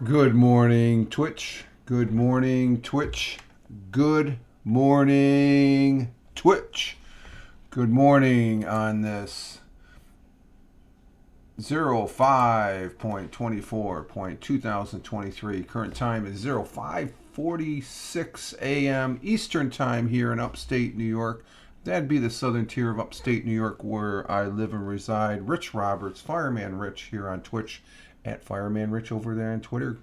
Good morning, Twitch. Good morning, Twitch. Good morning, Twitch. Good morning on this 05.24.2023. Current time is 05:46 a.m. Eastern Time here in Upstate New York. That'd be the southern tier of Upstate New York where I live and reside. Rich Roberts, Fireman Rich here on Twitch, at Fireman Rich over there on Twitter.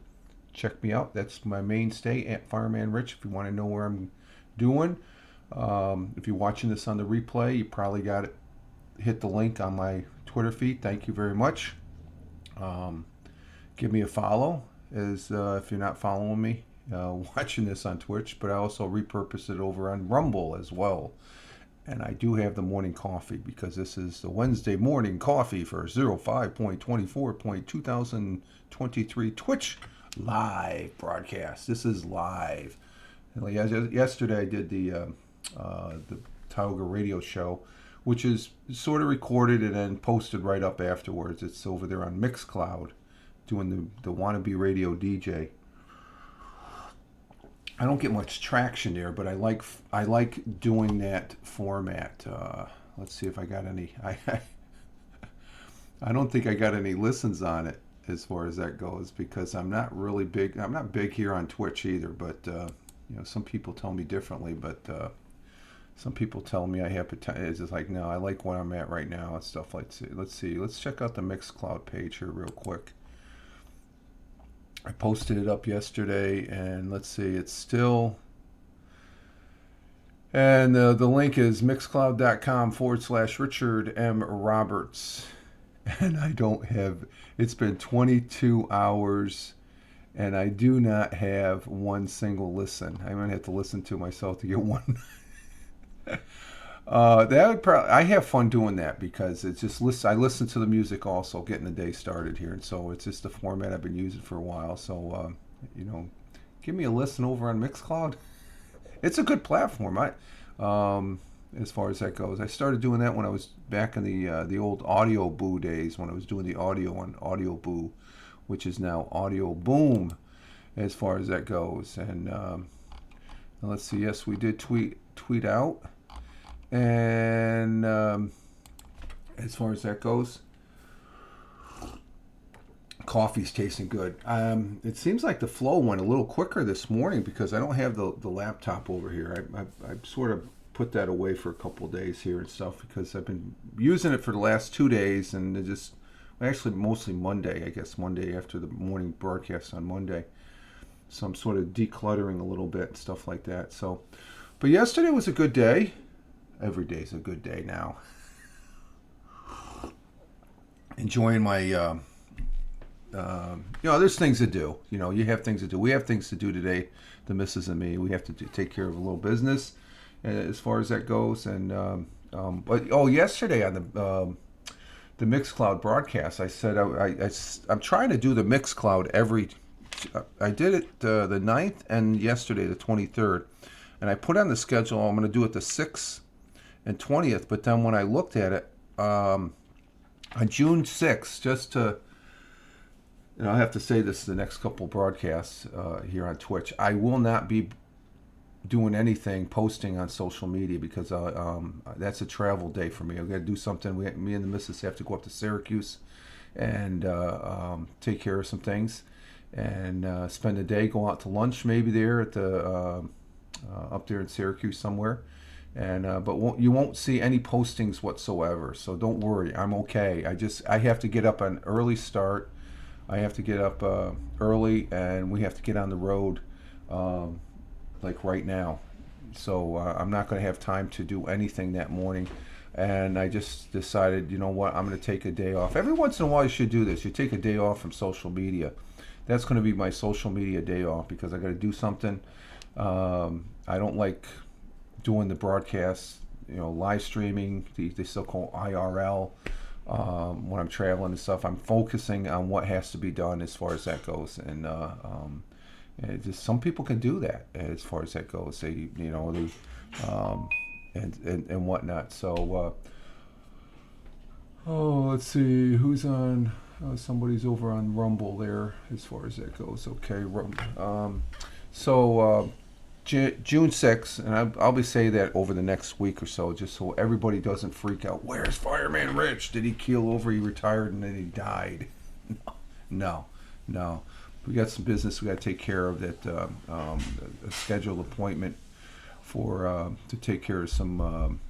Check me out. That's my mainstay, at Fireman Rich, if you want to know where I'm doing. If you're watching this on the replay, you probably got it. Hit the link on my Twitter feed. Thank you very much. Give me a follow as if you're not following me watching this on Twitch, but I also repurpose it over on Rumble as well. And I do have the morning coffee because this is the Wednesday morning coffee for 05.24.2023 Twitch live broadcast. This is live. Yesterday I did the Tioga radio show, which is sort of recorded and then posted right up afterwards. It's over there on Mixcloud, doing the wannabe radio DJ. I don't get much traction there, but I like doing that format. Let's see if I got any. I don't think I got any listens on it as far as that goes because I'm not really big. I'm not big here on Twitch either, but some people tell me differently. But some people tell me I have potential. It's just like, no, I like where I'm at right now and stuff like that. Let's see. Let's check out the Mixcloud page here real quick. I posted it up yesterday, and let's see, it's still, and the link is mixcloud.com/Richard M. Roberts. And I don't have, it's been 22 hours, and I do not have one single listen. I'm going to have to listen to myself to get one. That would probably, I have fun doing that because it's just I listen to the music also, getting the day started here, and so it's just the format I've been using for a while. So give me a listen over on Mixcloud. It's a good platform. As far as that goes, I started doing that when I was back in the old Audio Boo days when I was doing the audio on Audio Boo, which is now Audio Boom, as far as that goes. And let's see. Yes, we did tweet out. And as far as that goes, coffee's tasting good. It seems like the flow went a little quicker this morning because I don't have the laptop over here. I sort of put that away for a couple of days here and stuff because I've been using it for the last 2 days, and it just actually mostly Monday, I guess Monday after the morning broadcast on Monday. So I'm sort of decluttering a little bit and stuff like that. So, but yesterday was a good day. Every day's a good day now. Enjoying my, there's things to do. You have things to do. We have things to do today, the missus and me. We have to take care of a little business as far as that goes. And yesterday on the Mixcloud broadcast, I said I'm trying to do the Mixcloud I did it the 9th and yesterday the 23rd. And I put on the schedule, I'm going to do it the 6th and 20th, but then when I looked at it on June 6th, just to, I have to say this the next couple broadcasts here on Twitch, I will not be doing anything posting on social media because that's a travel day for me. I've got to do something. Me and the missus have to go up to Syracuse and take care of some things and spend a day, go out to lunch maybe there at the up there in Syracuse somewhere. And but you won't see any postings whatsoever, so don't worry, I'm okay. I have to get up an early start. I have to get up early, and we have to get on the road like right now. So I'm not going to have time to do anything that morning. And I just decided, you know what, I'm going to take a day off. Every once in a while you should do this. You take a day off from social media. That's going to be my social media day off because I got to do something. I don't like doing the broadcasts, live streaming, they still call IRL, when I'm traveling and stuff. I'm focusing on what has to be done as far as that goes. And just some people can do that as far as that goes. They, and whatnot. So, let's see, who's on? Somebody's over on Rumble there as far as that goes. Okay. So June 6th, and I'll be saying that over the next week or so, just so everybody doesn't freak out. Where's Fireman Rich? Did he keel over? He retired and then he died. No, no. We got some business we got to take care of. That a scheduled appointment for to take care of some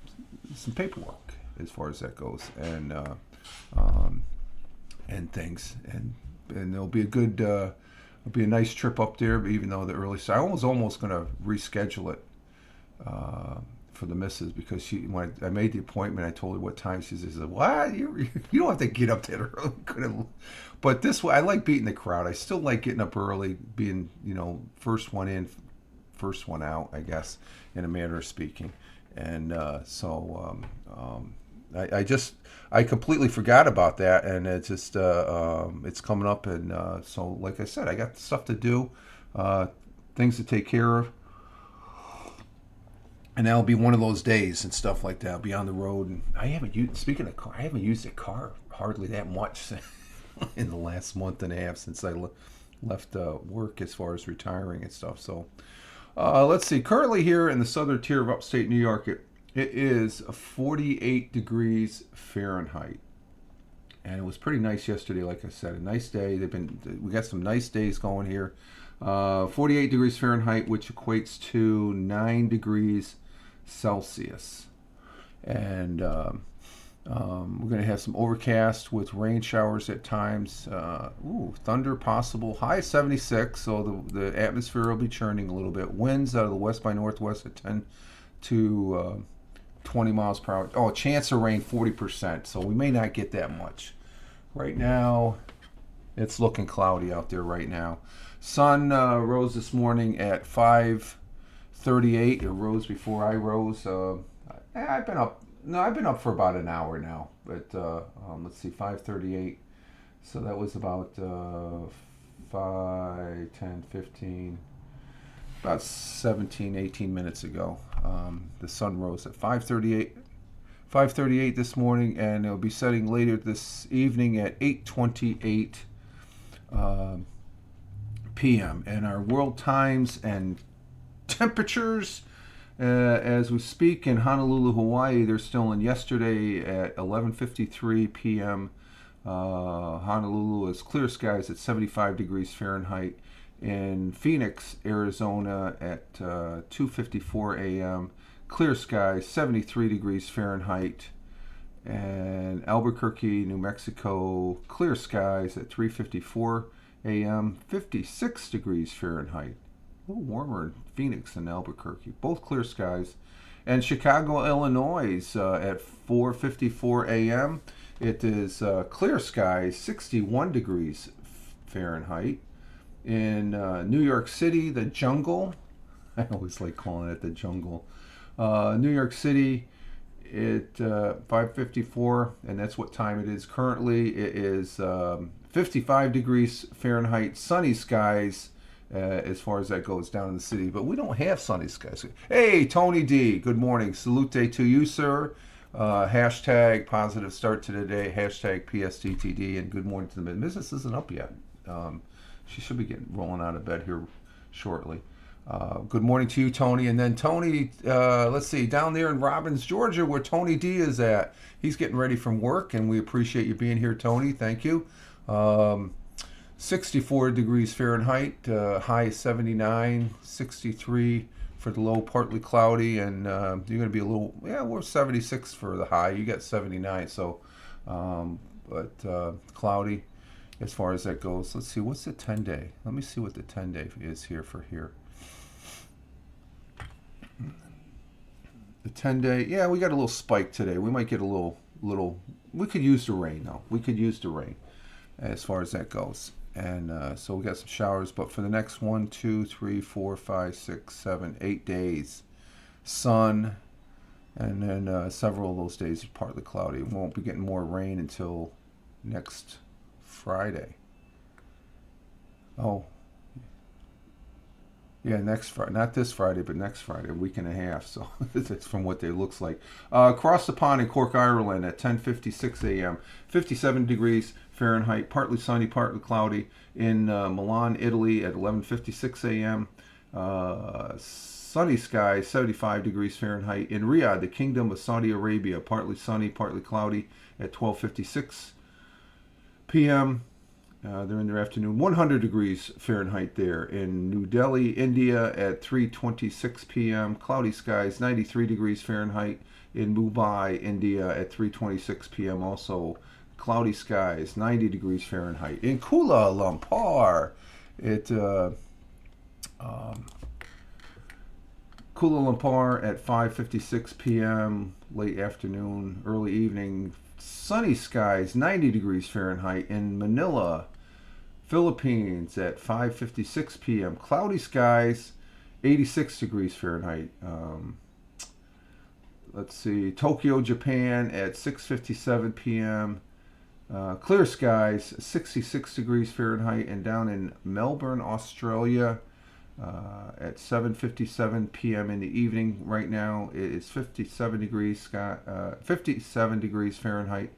paperwork as far as that goes, and things, and there'll be a good. It'll be a nice trip up there, even though the early. So I was almost going to reschedule it for the missus, because when I made the appointment, I told her what time. She says, "What? You don't have to get up that early." But this way, I like beating the crowd. I still like getting up early, being first one in, first one out, I guess, in a manner of speaking. And I completely forgot about that, and it's just it's coming up, and so like I said, I got stuff to do, things to take care of, and that'll be one of those days and stuff like that. I'll be on the road, and I haven't used a car hardly that much in the last month and a half since I left work as far as retiring and stuff. So let's see. Currently here in the southern tier of upstate New York, it is 48 degrees Fahrenheit, and it was pretty nice yesterday. Like I said, a nice day. We got some nice days going here. 48 degrees Fahrenheit, which equates to 9 degrees Celsius, and we're going to have some overcast with rain showers at times. Thunder possible. High 76, so the atmosphere will be churning a little bit. Winds out of the west by northwest at 10 to 20 miles per hour. Oh, chance of rain 40%, so we may not get that much. Right now, it's looking cloudy out there right now. Sun rose this morning at 5:38. It rose before I rose. I've been up. No, I've been up for about an hour now. But let's see, 5:38. So that was about 5, 10, 15, about 17, 18 minutes ago. The sun rose at 5:38 this morning, and it'll be setting later this evening at 8:28 p.m. And our world times and temperatures as we speak in Honolulu, Hawaii, they're still in yesterday at 11:53 p.m. Honolulu is clear skies at 75 degrees Fahrenheit. In Phoenix, Arizona at 2:54 a.m. clear skies, 73 degrees Fahrenheit. And Albuquerque, New Mexico, clear skies at 3:54 a.m., 56 degrees Fahrenheit. A little warmer in Phoenix than Albuquerque. Both clear skies. And Chicago, Illinois at 4:54 a.m. It is clear skies, 61 degrees Fahrenheit. In New York City, the jungle. I always like calling it the jungle. New York City at 5:54, and that's what time it is currently. It is 55 degrees Fahrenheit, sunny skies as far as that goes down in the city. But we don't have sunny skies. Hey, Tony D, good morning. Salute to you, sir. Hashtag positive start to the day. Hashtag PSTTD, and good morning to the missus isn't up yet. She should be rolling out of bed here shortly. Good morning to you, Tony. And then Tony, let's see, down there in Robbins, Georgia, where Tony D is at. He's getting ready from work, and we appreciate you being here, Tony. Thank you. 64 degrees Fahrenheit, high 79, 63 for the low, partly cloudy, and you're going to be a little, we're 76 for the high. You got 79, so, but cloudy as far as that goes. Let's see, what's the 10-day? Let me see what the 10-day is here for here. The 10-day, we got a little spike today. We might get a little, we could use the rain, though. We could use the rain as far as that goes. And so we got some showers, but for the next 1, 2, 3, 4, 5, 6, 7, 8 days, sun, and then several of those days are partly cloudy. We won't be getting more rain until next Friday. Oh, Yeah, next Friday, not this Friday, but next Friday, a week and a half. So that's from what they looks like. Across the pond in Cork, Ireland, at 10:56 a.m., 57 degrees Fahrenheit, partly sunny, partly cloudy. In Milan, Italy, at 11:56 a.m., sunny skies, 75 degrees Fahrenheit. In Riyadh, the Kingdom of Saudi Arabia, partly sunny, partly cloudy, at 12:56 p.m. They're in their afternoon. 100 degrees Fahrenheit there. In New Delhi, India at 3:26 p.m. Cloudy skies, 93 degrees Fahrenheit. In Mumbai, India at 3:26 p.m. Also cloudy skies, 90 degrees Fahrenheit. In Kuala Lumpur, it Kuala Lumpur at 5:56 p.m. Late afternoon, early evening. Sunny skies, 90 degrees Fahrenheit. In Manila, Philippines at 5:56 p.m. Cloudy skies, 86 degrees Fahrenheit. Let's see, Tokyo, Japan at 6:57 p.m. Clear skies, 66 degrees Fahrenheit, and down in Melbourne, Australia, at 7:57 p.m. in the evening. Right now, it is 57 degrees 57 degrees Fahrenheit.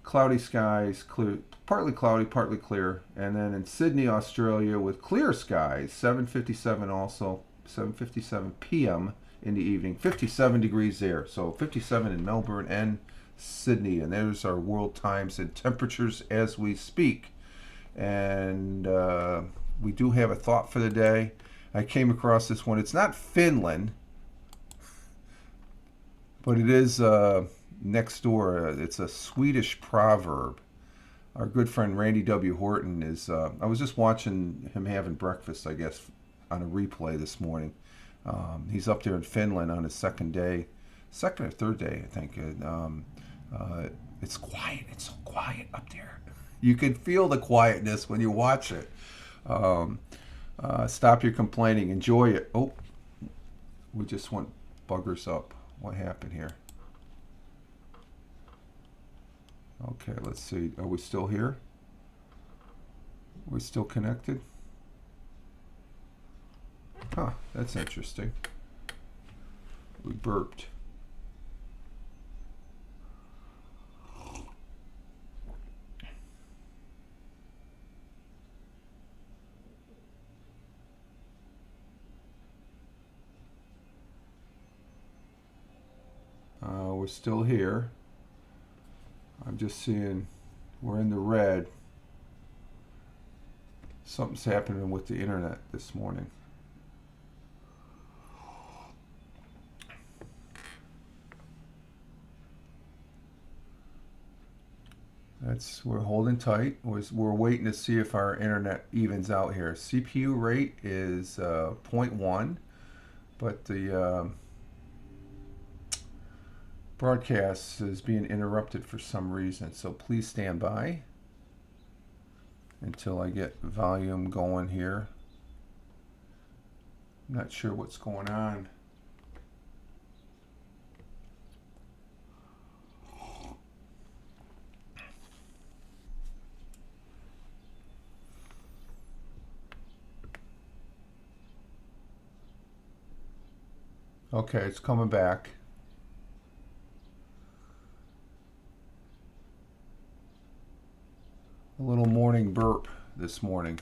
Cloudy skies, clear, partly cloudy, partly clear. And then in Sydney, Australia, with clear skies, 7:57 also, 7:57 p.m. in the evening, 57 degrees there. So 57 in Melbourne and Sydney, and there's our world times and temperatures as we speak. And we do have a thought for the day. I came across this one. It's not Finland, but it is next door. It's a Swedish proverb. Our good friend Randy W. Horton is. I was just watching him having breakfast, I guess, on a replay this morning. He's up there in Finland on his second or third day, I think. It's quiet. It's so quiet up there. You can feel the quietness when you watch it. Stop your complaining. Enjoy it. Oh, we just went buggers up. What happened here? Okay, let's see. Are we still here? Are we still connected? Huh, that's interesting. We burped. We're still here. I'm just seeing we're in the red. Something's happening with the internet this morning. We're holding tight. We're waiting to see if our internet evens out here. CPU rate is 0.1, but the broadcast is being interrupted for some reason. So please stand by until I get volume going here. I'm not sure what's going on. Okay, it's coming back. A little morning burp this morning.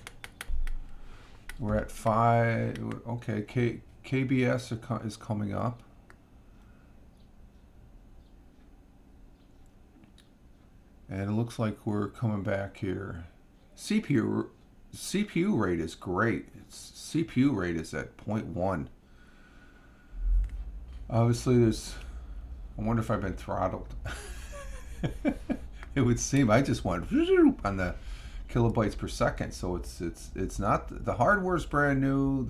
We're at 5. Okay, KBS is coming up. And it looks like we're coming back here. CPU rate is great. CPU rate is at 0.1. Obviously, I wonder if I've been throttled. It would seem I just went on the kilobytes per second. So it's not, the hardware's brand new.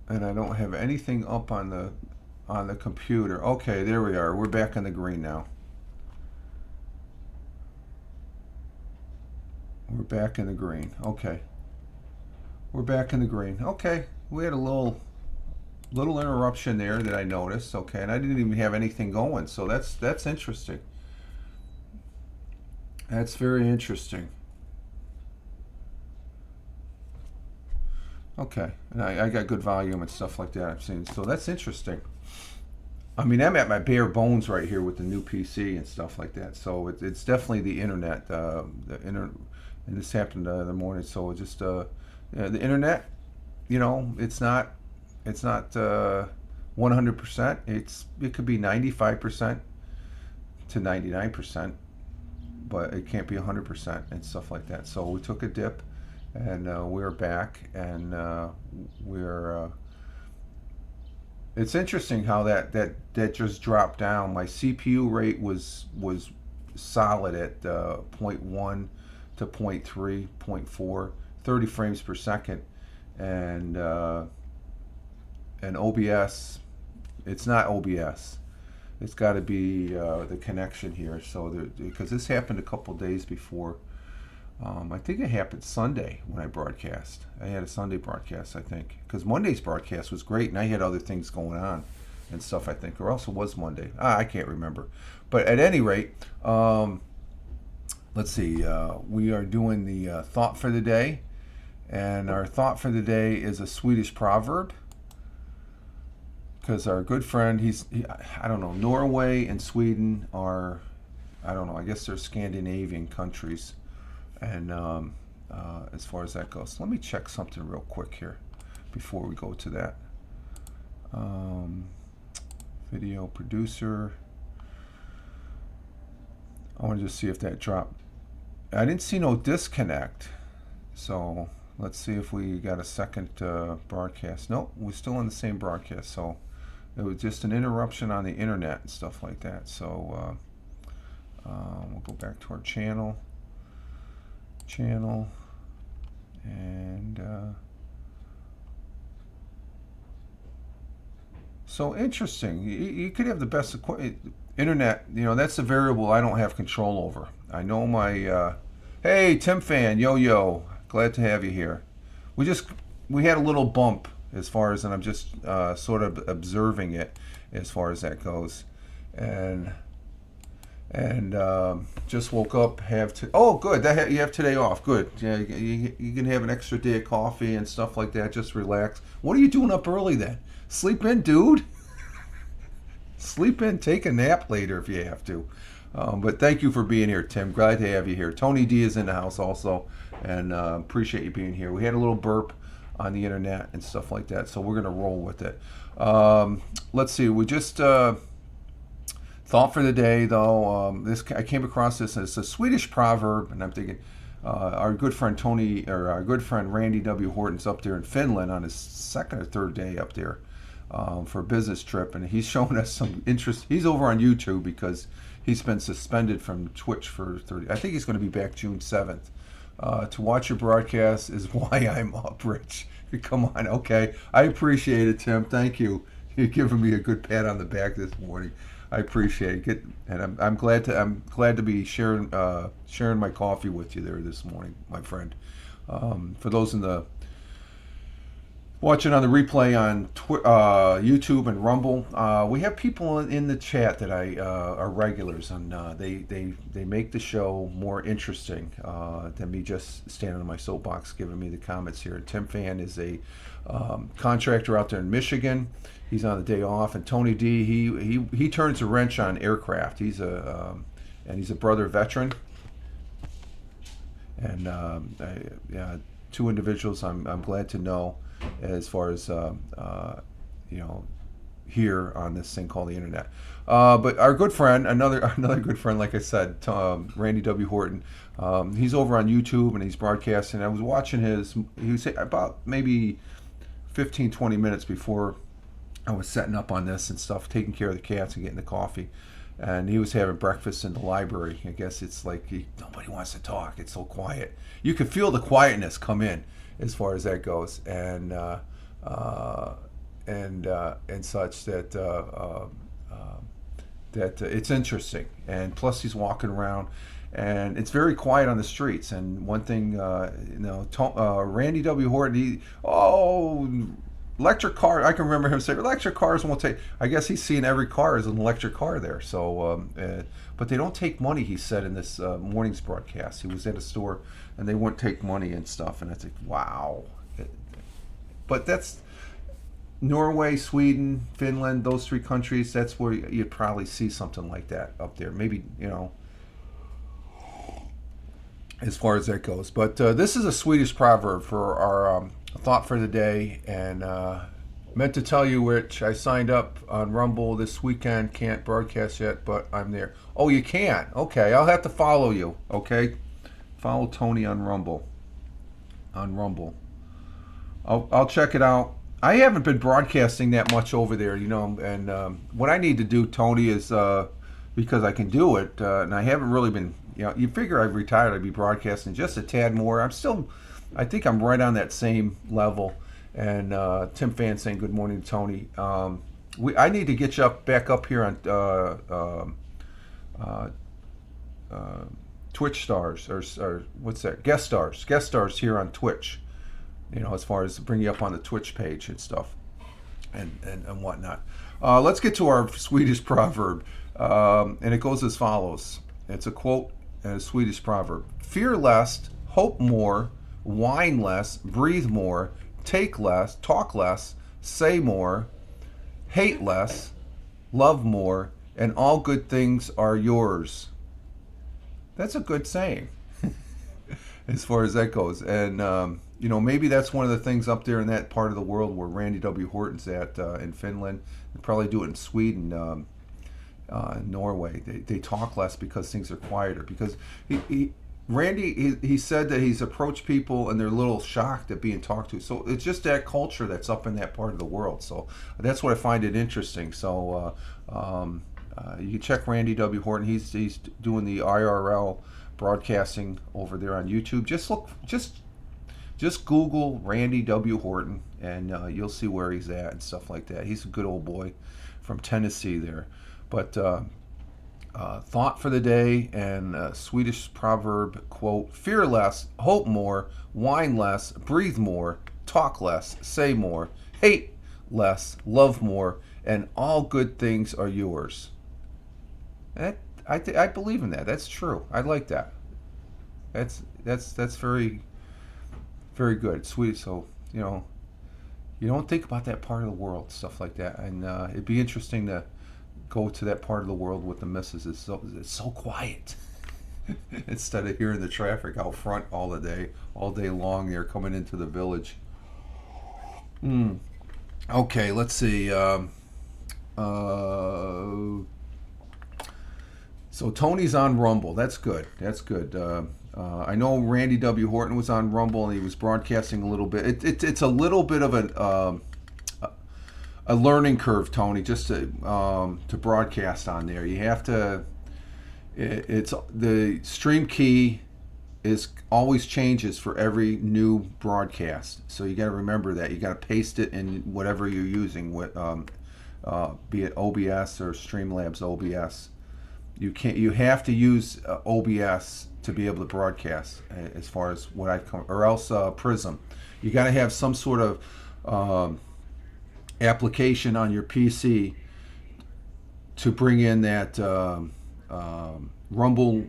And I don't have anything up on the computer. Okay, there we are. We're back in the green now. We're back in the green. Okay. We're back in the green. Okay. We had a little Little interruption there that I noticed. Okay, and I didn't even have anything going, so that's interesting. That's very interesting. Okay, and I got good volume and stuff like that. I've seen, so that's interesting. I mean, I'm at my bare bones right here with the new PC and stuff like that. So it's definitely the internet. And this happened in the morning. So it just yeah, the internet. It's not 100%. It could be 95% to 99%, but it can't be 100% and stuff like that. So we took a dip, and we're back, and we're. It's interesting how that just dropped down. My CPU rate was solid at zero point 0.1 to zero point 0.3, zero point 0.4, 30 frames per second, and OBS. It's not OBS. It's got to be the connection here. So because this happened a couple days before. I think it happened Sunday when I broadcast. I had a Sunday broadcast, I think, because Monday's broadcast was great, and I had other things going on and stuff, I think, or else it was Monday. I can't remember. But at any rate, let's see. We are doing the thought for the day, and our thought for the day is a Swedish proverb. Because our good friend, I don't know, Norway and Sweden are, I don't know, I guess they're Scandinavian countries. And as far as that goes, let me check something real quick here before we go to that. Video producer. I want to just see if that dropped. I didn't see no disconnect. So let's see if we got a second broadcast. Nope, we're still on the same broadcast. So it was just an interruption on the internet and stuff like that. So we'll go back to our channel, and so interesting. You could have the best internet. That's a variable I don't have control over. I know my hey, Tim Fan, yo, glad to have you here. We had a little bump as far as, and I'm just sort of observing it as far as that goes, and just woke up. Oh, good. You have today off. Good. Yeah, you can have an extra day of coffee and stuff like that. Just relax. What are you doing up early then? Sleep in, dude. Sleep in. Take a nap later if you have to. But thank you for being here, Tim. Glad to have you here. Tony D is in the house also, and appreciate you being here. We had a little burp on the internet and stuff like that, so we're gonna roll with it. Let's see. We just. Thought for the day, though, I came across this. It's a Swedish proverb, and I'm thinking our good friend our good friend Randy W. Horton's up there in Finland on his second or third day up there for a business trip, and he's showing us some interest. He's over on YouTube because he's been suspended from Twitch for 30. I think he's going to be back June 7th. To watch your broadcast is why I'm up, Rich. Come on, okay. I appreciate it, Tim. Thank you. You're giving me a good pat on the back this morning. I appreciate it, and I'm glad to be sharing my coffee with you there this morning, my friend. For those watching on the replay on YouTube and Rumble, we have people in the chat that are regulars, and they make the show more interesting than me just standing on my soapbox giving me the comments here. Tim Fan is a contractor out there in Michigan. He's on the day off, and Tony D. He turns a wrench on aircraft. He's a brother veteran, and yeah, two individuals I'm glad to know as far as here on this thing called the internet. But our good friend, another good friend, like I said, Randy W. Horton, he's over on YouTube and he's broadcasting. I was watching he was about maybe 15-20 minutes before I was setting up on this and stuff, taking care of the cats and getting the coffee. And he was having breakfast in the library. I guess it's like nobody wants to talk. It's so quiet. You can feel the quietness come in as far as that goes, and such that it's interesting. And plus, he's walking around, and it's very quiet on the streets. And one thing, Randy W. Horton, electric car. I can remember him saying electric cars won't take. I guess he's seeing every car as an electric car there. So, but they don't take money. He said in this morning's broadcast, he was at a store and they wouldn't take money and stuff. And I think, wow. But that's Norway, Sweden, Finland, those three countries. That's where you'd probably see something like that up there. Maybe, as far as that goes. But this is a Swedish proverb for our thought for the day, and meant to tell you, which I signed up on Rumble this weekend. Can't broadcast yet, but I'm there. Oh, you can't? Okay, I'll have to follow you. Okay, follow Tony on Rumble. I'll check it out. I haven't been broadcasting that much over there, and what I need to do, Tony, is because I can do it, and I haven't really been. You figure I've retired, I'd be broadcasting just a tad more. I think I'm right on that same level. And Tim Fan saying good morning, Tony. I need to get you back up here on Twitch stars, or what's that? Guest stars here on Twitch. As far as bring you up on the Twitch page and stuff, and whatnot. Let's get to our Swedish proverb, and it goes as follows. It's a quote and a Swedish proverb: "Fear less, hope more, whine less, breathe more, take less, talk less, say more, hate less, love more, and all good things are yours." That's a good saying, as far as that goes. And maybe that's one of the things up there in that part of the world where Randy W. Horton's at in Finland. They probably do it in Sweden. Norway, they talk less because things are quieter. Because Randy said that he's approached people and they're a little shocked at being talked to. So it's just that culture that's up in that part of the world. So that's what I find it interesting. So you can check Randy W. Horton. He's doing the IRL broadcasting over there on YouTube. Just Google Randy W. Horton and you'll see where he's at and stuff like that. He's a good old boy from Tennessee there. But thought for the day and Swedish proverb quote: "Fear less, hope more, whine less, breathe more, talk less, say more, hate less, love more, and all good things are yours." I believe in that. That's true. I like that. That's very, very good. Swedish. So you don't think about that part of the world, stuff like that, and it'd be interesting to go to that part of the world with the missus. It's so quiet. Instead of hearing the traffic out front all day long, they're coming into the village. Okay, let's see. So Tony's on Rumble. That's good. I know Randy W. Horton was on Rumble and he was broadcasting a little bit. It's a little bit of a learning curve, Tony, just to broadcast on there. You have to. It's the stream key is always changes for every new broadcast, so you got to remember that. You got to paste it in whatever you're using, with be it OBS or Streamlabs OBS. You have to use OBS to be able to broadcast, as far as what I've come, or else Prism. You got to have some sort of application on your PC to bring in that Rumble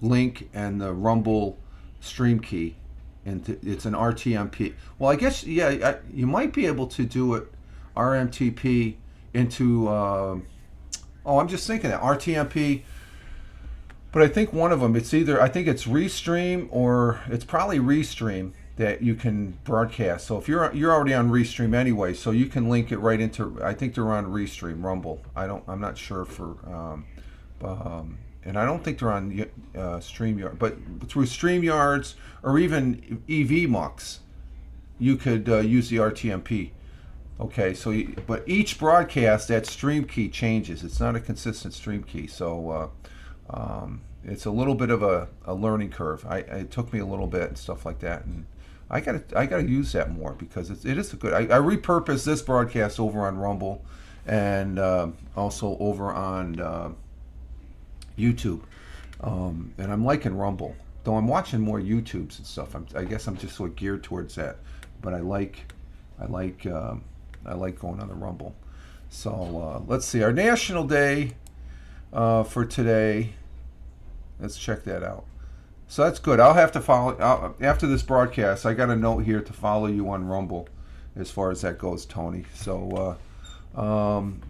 link and the Rumble stream key, and it's an RTMP. Well, I guess you might be able to do it RMTP into. I'm just thinking that RTMP. But I think one of them, it's Restream, or it's probably Restream that you can broadcast. So if you're already on Restream anyway, so you can link it right into. I think they're on Restream Rumble. I'm not sure for, and I don't think they're on StreamYard. But through StreamYards or even EVMux, you could use the RTMP. Okay, so but each broadcast, that stream key changes. It's not a consistent stream key. So it's a little bit of a learning curve. It took me a little bit and stuff like that, and I gotta use that more, because it is a good. I repurposed this broadcast over on Rumble, and also over on YouTube, and I'm liking Rumble. Though I'm watching more YouTubes and stuff. I guess I'm just so geared towards that, but I like I like going on the Rumble. So let's see our national day for today. Let's check that out. So that's good. I'll have to follow after this broadcast. I got a note here to follow you on Rumble, as far as that goes, Tony. So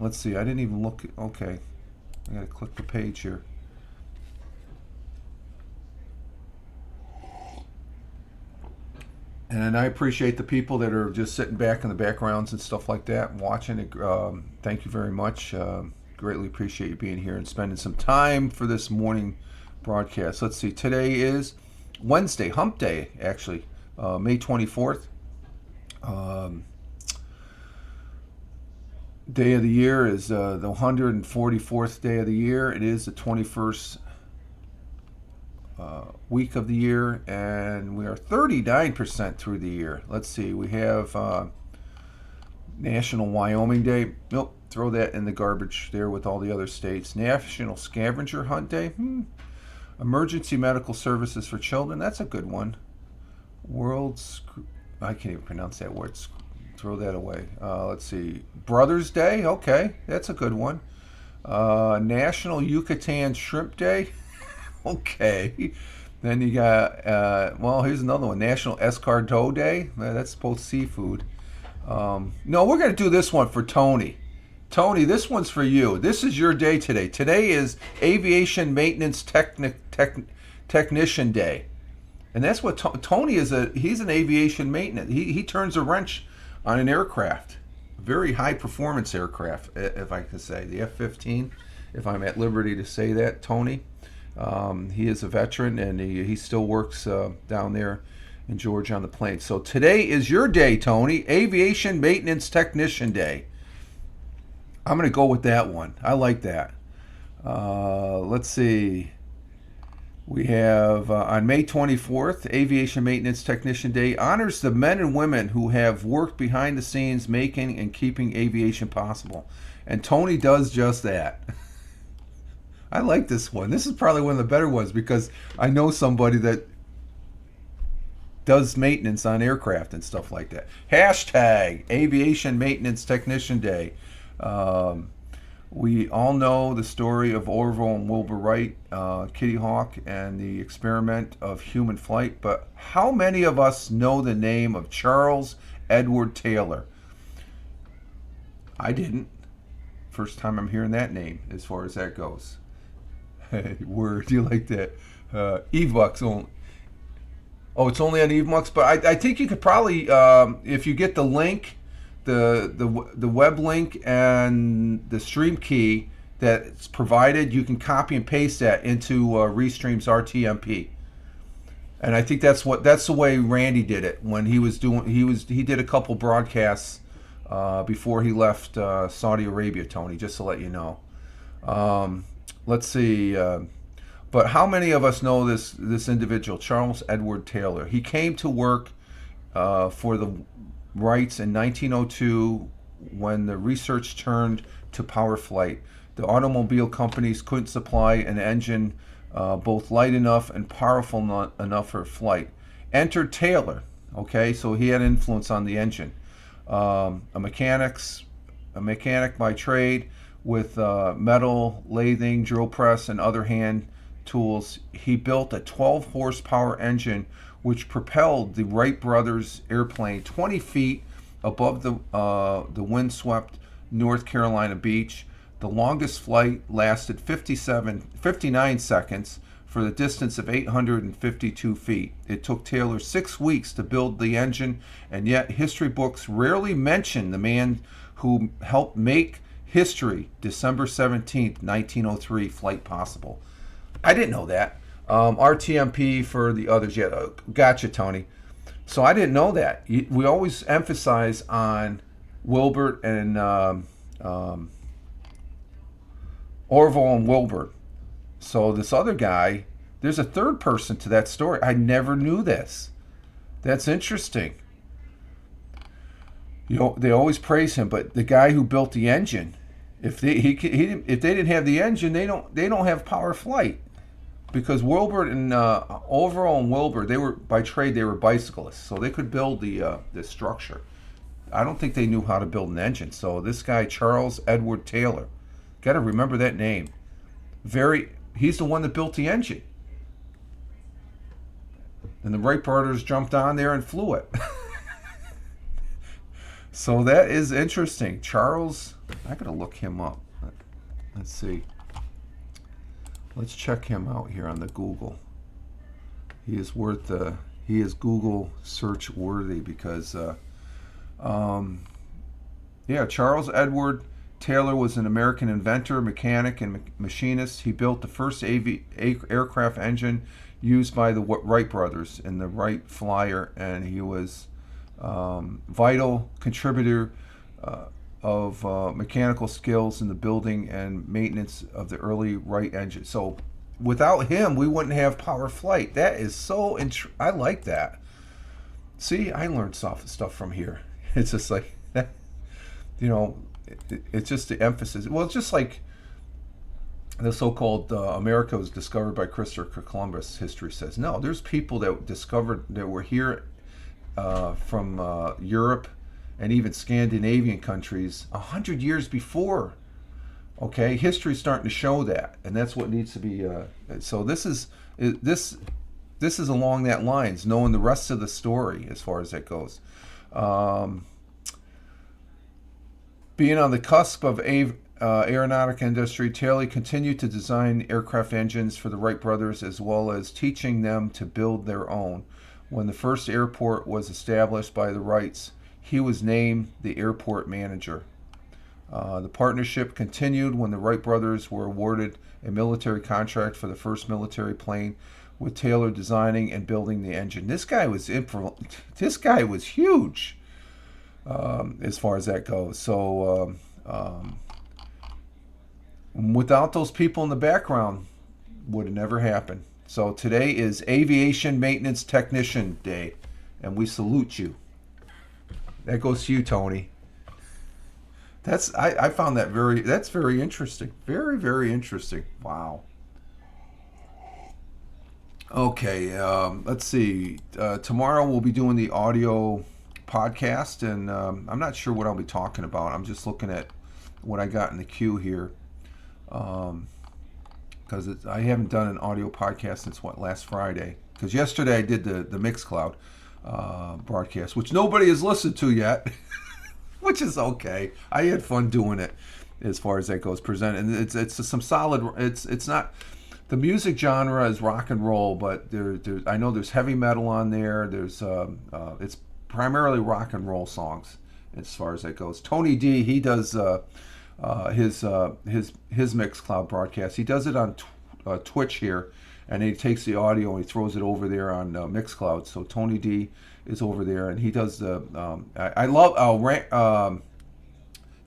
let's see. I didn't even look. Okay, I got to click the page here. And I appreciate the people that are just sitting back in the backgrounds and stuff like that and watching it. Thank you very much. Greatly appreciate you being here and spending some time for this morning broadcast. Let's see. Today is Wednesday, Hump Day, actually, May 24th. Day of the year is the 144th day of the year. It is the 21st week of the year, and we are 39% through the year. Let's see, we have National Wyoming Day. Nope, throw that in the garbage there with all the other states. National Scavenger Hunt Day. Emergency Medical Services for Children. That's a good one. I can't even pronounce that word. Throw that away. Let's see. Brothers Day. Okay, that's a good one. National Yucatan Shrimp Day. Okay. Then you got, here's another one. National Escargot Day. That's both seafood. No, we're going to do this one for Tony. Tony, this one's for you. This is your day today. Today is Aviation Maintenance Technician Day. And that's what Tony is. He's an aviation maintenance. He turns a wrench on an aircraft. Very high performance aircraft, if I can say. The F-15, if I'm at liberty to say that, Tony. He is a veteran, and he still works down there in Georgia on the plains. So today is your day, Tony. Aviation Maintenance Technician Day. I'm going to go with that one. I like that. Let's see. We have on May 24th, Aviation Maintenance Technician Day honors the men and women who have worked behind the scenes making and keeping aviation possible. And Tony does just that. I like this one. This is probably one of the better ones because I know somebody that does maintenance on aircraft and stuff like that. Hashtag Aviation Maintenance Technician Day. We all know the story of Orville and Wilbur Wright, Kitty Hawk, and the experiment of human flight, but how many of us know the name of Charles Edward Taylor? I didn't. First time I'm hearing that name as far as that goes. Word, you like that? EveBucks only. Oh, it's only on EveBucks, but I think you could probably, if you get the link, the web link and the stream key that's provided, you can copy and paste that into Restream's RTMP. And I think that's the way Randy did it when he did a couple broadcasts before he left Saudi Arabia, Tony, just to let you know. Let's see. But how many of us know this individual, Charles Edward Taylor? He came to work for the Wrights in 1902 when the research turned to power flight. The automobile companies couldn't supply an engine both light enough and powerful enough for flight. Entered Taylor. Okay, so he had influence on the engine. A mechanic by trade with metal lathing, drill press, and other hand tools. He built a 12 horsepower engine which propelled the Wright brothers airplane 20 feet above the windswept North Carolina beach. The longest flight lasted 59 seconds for the distance of 852 feet. It took Taylor 6 weeks to build the engine, and yet history books rarely mention the man who helped make history, December 17th, 1903 flight possible. I didn't know that. RTMP for the others. Yeah, gotcha, Tony. So I didn't know that. We always emphasize on Wilbur and Orville and Wilbur. So this other guy, there's a third person to that story. I never knew this. That's interesting. You know, they always praise him, but the guy who built the engine, if they didn't have the engine, they don't have power flight. Because Wilbur and Orville and Wilbur, they were by trade, they were bicyclists, so they could build the structure. I don't think they knew how to build an engine. So this guy, Charles Edward Taylor, got to remember that name. He's the one that built the engine. And the Wright brothers jumped on there and flew it. So that is interesting. Charles, I got to look him up. Let's see. Let's check him out here on the Google. He is Google search worthy because, Charles Edward Taylor was an American inventor, mechanic, and machinist. He built the first aircraft engine used by the Wright brothers in the Wright Flyer, and he was vital contributor of mechanical skills in the building and maintenance of the early Wright engine. So without him, we wouldn't have power flight. That is so I like that. See, I learned stuff from here. It's just like, it's just the emphasis. Well, it's just like the so-called America was discovered by Christopher Columbus, history says. No, there's people that were here from Europe and even Scandinavian countries 100 years before. Okay, history's starting to show that, and that's what needs to be. So this is along that lines, knowing the rest of the story as far as that goes. Being on the cusp of aeronautic industry, Taylor continued to design aircraft engines for the Wright brothers as well as teaching them to build their own. When the first airport was established by the Wrights, he was named the airport manager. The partnership continued when the Wright brothers were awarded a military contract for the first military plane, with Taylor designing and building the engine. This guy was huge as far as that goes. So without those people in the background, would have never happened. So today is Aviation Maintenance Technician Day, and we salute you. That goes to you, Tony. I found that very interesting. Very, very interesting. Wow. Okay, let's see. Tomorrow we'll be doing the audio podcast, and I'm not sure what I'll be talking about. I'm just looking at what I got in the queue here. Because I haven't done an audio podcast since last Friday. Because yesterday I did the Mixcloud broadcast, which nobody has listened to yet, which is okay. I had fun doing it, as far as that goes. Presented, and it's some solid. It's not, the music genre is rock and roll, but I know there's heavy metal on there. There's it's primarily rock and roll songs as far as that goes. Tony D, he does his Mixcloud broadcast. He does it on Twitch here, and he takes the audio and he throws it over there on Mixcloud. So Tony D is over there, and he does the. I love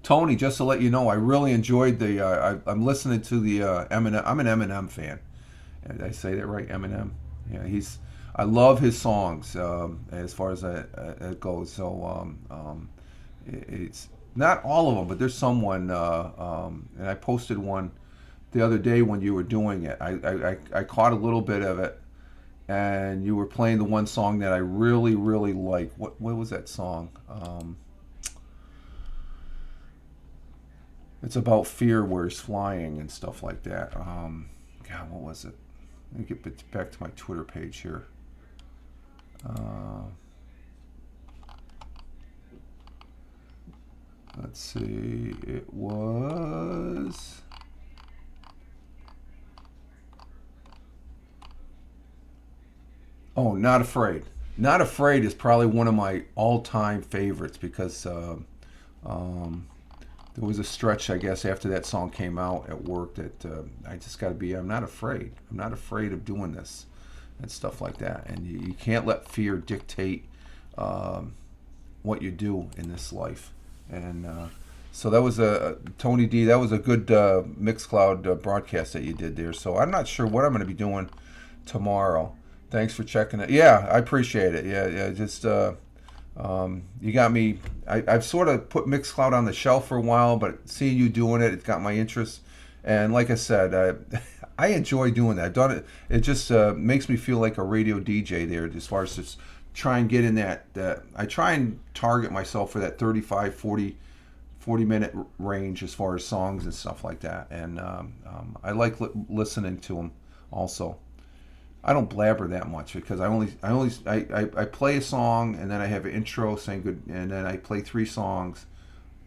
Tony. Just to let you know, I really enjoyed the. I'm listening to the Eminem. I'm an Eminem fan. Did I say that right? Eminem. Yeah, I love his songs as far as it goes. So it's not all of them, but there's someone, and I posted one the other day when you were doing it. I caught a little bit of it, and you were playing the one song that I really, really like. What was that song? It's about fear where he's flying and stuff like that. God, what was it? Let me get back to my Twitter page here. Let's see. It was. Oh, Not Afraid. Not Afraid is probably one of my all-time favorites because there was a stretch, I guess, after that song came out at work that I just got to be, I'm not afraid. I'm not afraid of doing this and stuff like that. And you can't let fear dictate what you do in this life. And so that was Tony D. That was a good Mixcloud broadcast that you did there. So I'm not sure what I'm going to be doing tomorrow. Thanks for checking it. Yeah, I appreciate it. Yeah. Just you got me. I've sort of put Mixcloud on the shelf for a while, but seeing you doing it, it's got my interest. And like I said, I enjoy doing that. I've done it. It just makes me feel like a radio DJ there, as far as just try and get in that I try and target myself for that 35, 40 minute range as far as songs and stuff like that. And I like listening to them also. I don't blabber that much because I play a song and then I have an intro saying good, and then I play 3 songs,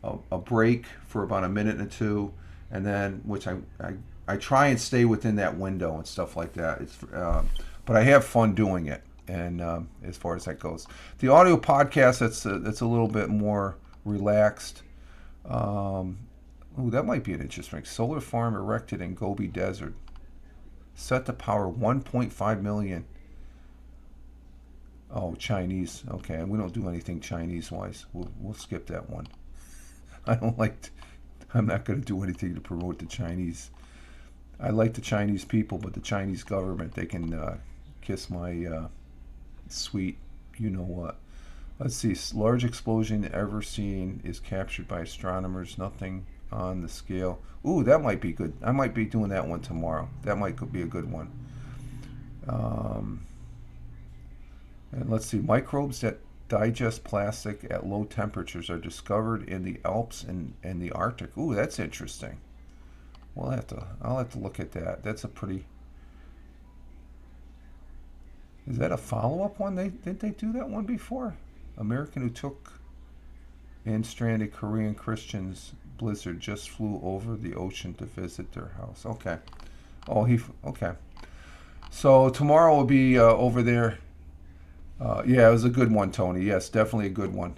a break for about a minute and two, and then which I try and stay within that window and stuff like that. But I have fun doing it, and as far as that goes, the audio podcast that's a little bit more relaxed. Ooh, that might be an interesting. Solar farm erected in Gobi Desert, set to power 1.5 million. Oh, Chinese. Okay, we don't do anything Chinese wise. We'll skip that one. I don't like. I'm not going to do anything to promote the Chinese. I like the Chinese people, but the Chinese government, they can kiss my sweet, you know what. Let's see. Large explosion ever seen is captured by astronomers. Nothing on the scale. Ooh, that might be good. I might be doing that one tomorrow. That might be a good one. And let's see. Microbes that digest plastic at low temperatures are discovered in the Alps and the Arctic. Ooh, that's interesting. I'll have to look at that. That's a pretty. Is that a follow-up one? Didn't they do that one before? American who took in stranded Korean Christians blizzard just flew over the ocean to visit their house. Okay. Okay. So tomorrow will be over there. Yeah, it was a good one, Tony. Yes, definitely a good one.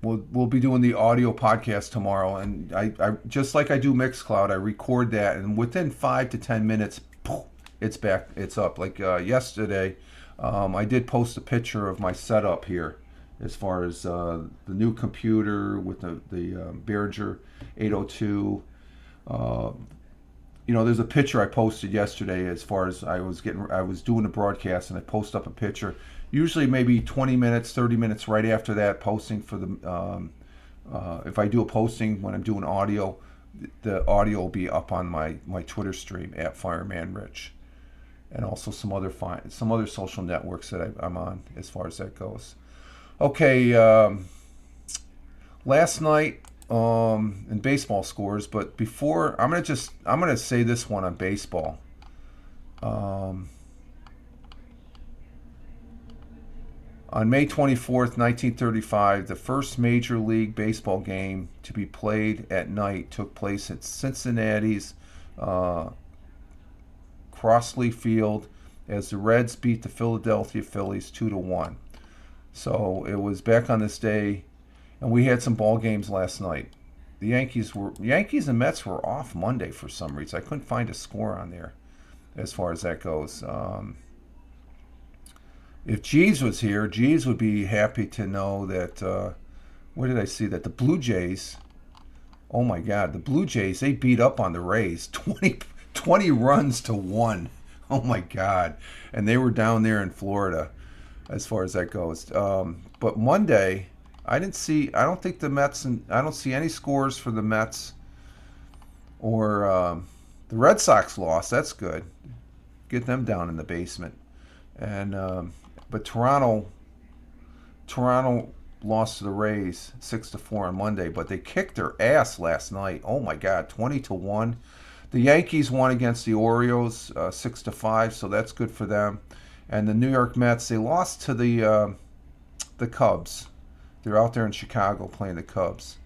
We'll be doing the audio podcast tomorrow, and I just like I do Mixcloud, I record that, and within 5 to 10 minutes, poof, it's back. It's up. Like yesterday, I did post a picture of my setup here, as far as the new computer with the Behringer 802. There's a picture I posted yesterday as far as I was doing a broadcast, and I post up a picture. Usually maybe 20 minutes, 30 minutes right after that, posting for the, if I do a posting when I'm doing audio, the audio will be up on my Twitter stream at Fireman Rich, and also some other social networks that I'm on as far as that goes. Okay, last night in baseball scores, but before I'm gonna say this one on baseball. On May 24th, 1935, the first Major League Baseball game to be played at night took place at Cincinnati's Crossley Field as the Reds beat the Philadelphia Phillies 2-1. So it was back on this day, and we had some ball games last night. The Yankees and Mets were off Monday for some reason. I couldn't find a score on there as far as that goes. If Jeeves was here, Jeeves would be happy to know that, what did I see? That the Blue Jays, oh my God, the Blue Jays, they beat up on the Rays 20 runs to 1. Oh my God. And they were down there in Florida as far as that goes. But Monday, I don't see any scores for the Mets or the Red Sox lost. That's good. Get them down in the basement. And but Toronto lost to the Rays 6-4 on Monday, but they kicked their ass last night. Oh my God, 20-1. The Yankees won against the Orioles 6-5, so that's good for them. And the New York Mets, they lost to the Cubs. They're out there in Chicago playing the Cubs.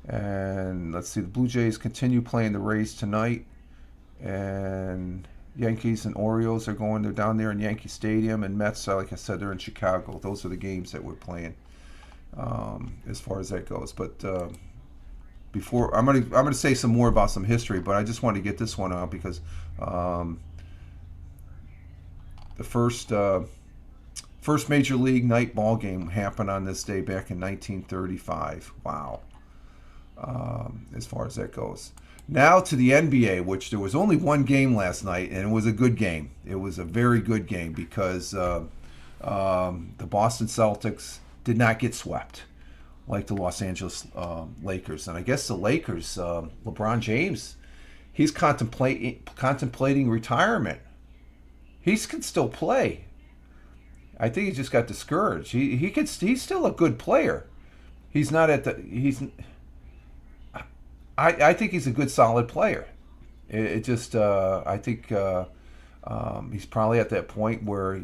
And let's see, the Blue Jays continue playing the Rays tonight. And Yankees and Orioles they're down there in Yankee Stadium. And Mets, like I said, they're in Chicago. Those are the games that we're playing as far as that goes. But before, I'm gonna say some more about some history, but I just want to get this one out because the first Major League night ball game happened on this day back in 1935. Wow. As far as that goes. Now to the NBA, which there was only one game last night, and it was a good game. It was a very good game because the Boston Celtics did not get swept like the Los Angeles Lakers. And I guess the Lakers, LeBron James, he's contemplating retirement. he can still play. I think he just got discouraged. He's still a good player. He's not at the he's. I think he's a good solid player. It just I think he's probably at that point where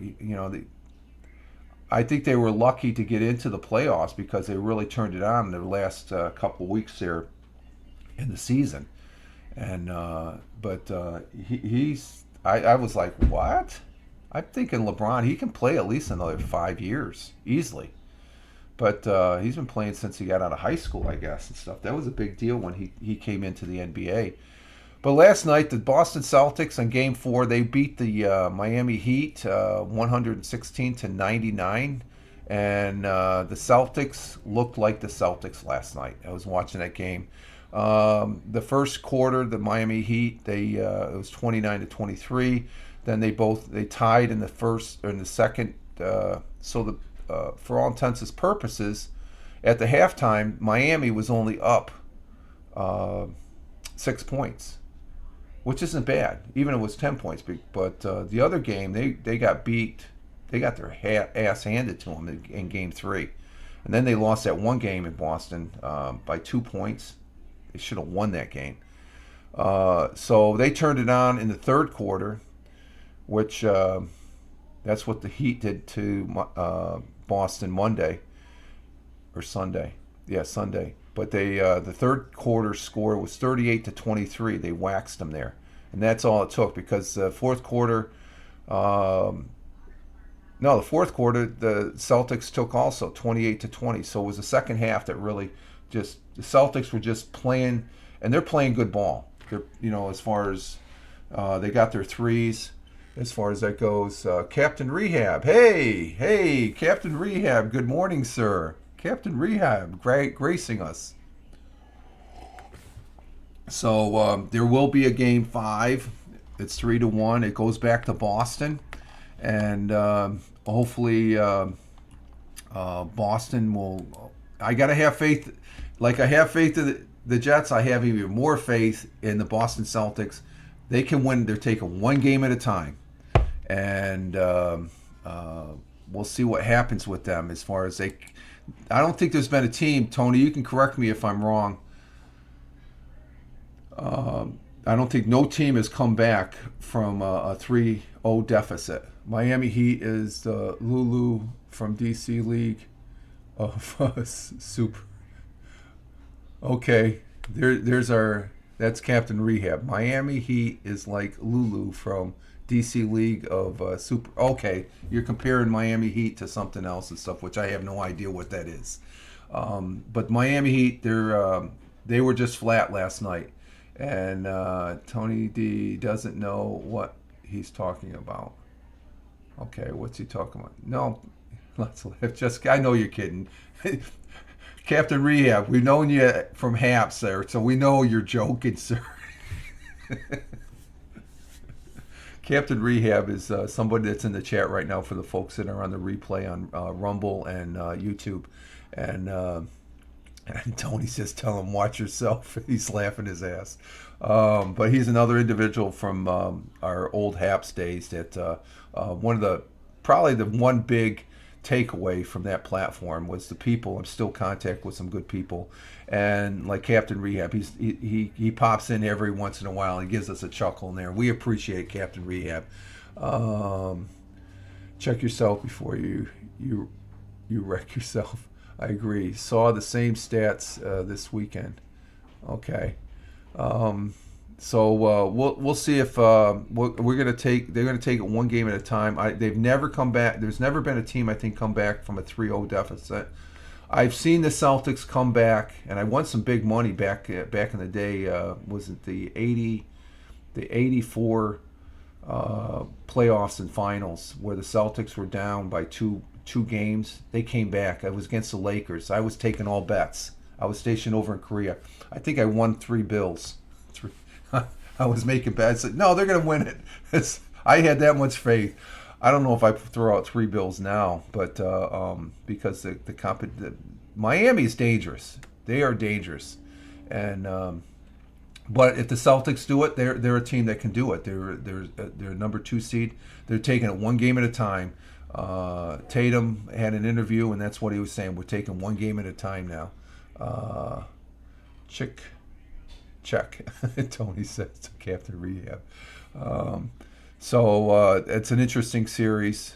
I think they were lucky to get into the playoffs because they really turned it on in the last couple weeks there in the season. And but he's I was like, what? I'm thinking LeBron, he can play at least another 5 years easily. But he's been playing since he got out of high school, I guess, and stuff. That was a big deal when he came into the NBA. But last night, the Boston Celtics in Game 4, they beat the Miami Heat 116 to 99. And the Celtics looked like the Celtics last night. I was watching that game. The first quarter, the Miami Heat, it was 29 to 23. Then they tied in the first or in the second. For all intents and purposes, at the halftime, Miami was only up 6 points, which isn't bad. Even if it was 10 points. But the other game, they got beat. They got their ass handed to them in Game 3. And then they lost that one game in Boston by 2 points. They should have won that game. So they turned it on in the third quarter, which that's what the Heat did to Boston Monday or Sunday. Yeah, Sunday. But the third quarter score was 38 to 23. They waxed them there, and that's all it took because the fourth quarter. The fourth quarter the Celtics took also 28 to 20. So it was the second half that really just the Celtics were just playing, and they're playing good ball. They're as far as they got their threes. As far as that goes, Captain Rehab. Hey, Captain Rehab. Good morning, sir. Captain Rehab, gracing us. So there will be a Game 5. It's 3-1. It goes back to Boston, and hopefully Boston will. I gotta have faith. Like I have faith in the Jets, I have even more faith in the Boston Celtics. They can win. They're taking one game at a time. And we'll see what happens with them as far as they. I don't think there's been a team, Tony. You can correct me if I'm wrong. I don't think no team has come back from a 3-0 deficit. Miami Heat is the Lulu from DC League of Super. Okay, that's Captain Rehab. Miami Heat is like Lulu from DC League of Super. Okay, you're comparing Miami Heat to something else and stuff, which I have no idea what that is. But Miami Heat, they were just flat last night, and Tony D doesn't know what he's talking about. Okay, what's he talking about? No, let's laugh. Just I know you're kidding. Captain Rehab, we've known you from Haps there, so we know you're joking, sir. Captain Rehab is somebody that's in the chat right now for the folks that are on the replay on Rumble and YouTube. And Tony says, tell him, watch yourself. He's laughing his ass. But he's another individual from our old Haps days that probably the one big takeaway from that platform was the people. I'm still in contact with some good people. And like Captain Rehab, he pops in every once in a while and gives us a chuckle in there. We appreciate Captain Rehab. Check yourself before you wreck yourself. I agree. Saw the same stats this weekend. Okay. So we'll see if we're gonna take. They're gonna take it one game at a time. They've never come back. There's never been a team I think come back from a 3-0 deficit. I've seen the Celtics come back, and I won some big money back in the day. Was it the 84 playoffs and finals where the Celtics were down by two games? They came back. I was against the Lakers. I was taking all bets. I was stationed over in Korea. I think I won 3 bills. I was making bets. I said, no, they're going to win it. I had that much faith. I don't know if I throw out 3 bills now, but because the Miami is dangerous. They are dangerous, and But if the Celtics do it, they're a team that can do it. They're a number 2 seed. They're taking it one game at a time. Tatum had an interview, and that's what he was saying. We're taking one game at a time now. Chick, check. Tony says took after rehab. So it's an interesting series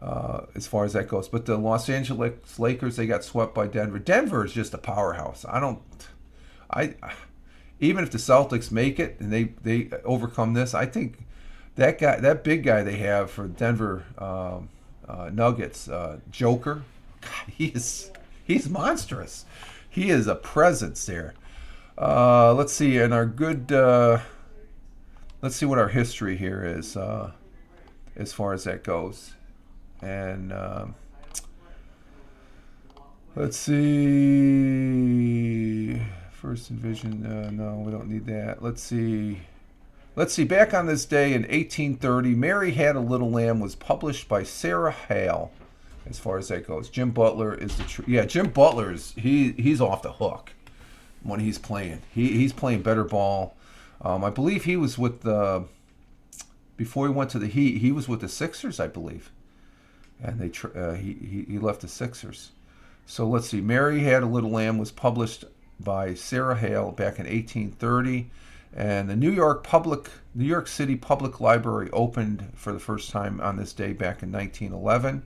as far as that goes. But the Los Angeles Lakers, they got swept by Denver. Denver is just a powerhouse. I even if the Celtics make it and they overcome this, I think that big guy they have for Denver Nuggets, Joker, God, he's monstrous. He is a presence there. Let's see, and our good. Let's see what our history here is as far as that goes, and let's see. First Division. No, we don't need that. Let's see. Back on this day in 1830, Mary Had a Little Lamb was published by Sarah Hale. As far as that goes, Jim Butler is Jim Butler is he's off the hook when he's playing. He's playing better ball. I believe he was with the before he went to the Heat. He was with the Sixers, I believe, and he left the Sixers. So let's see. Mary Had a Little Lamb was published by Sarah Hale back in 1830, and the New York City Public Library opened for the first time on this day back in 1911.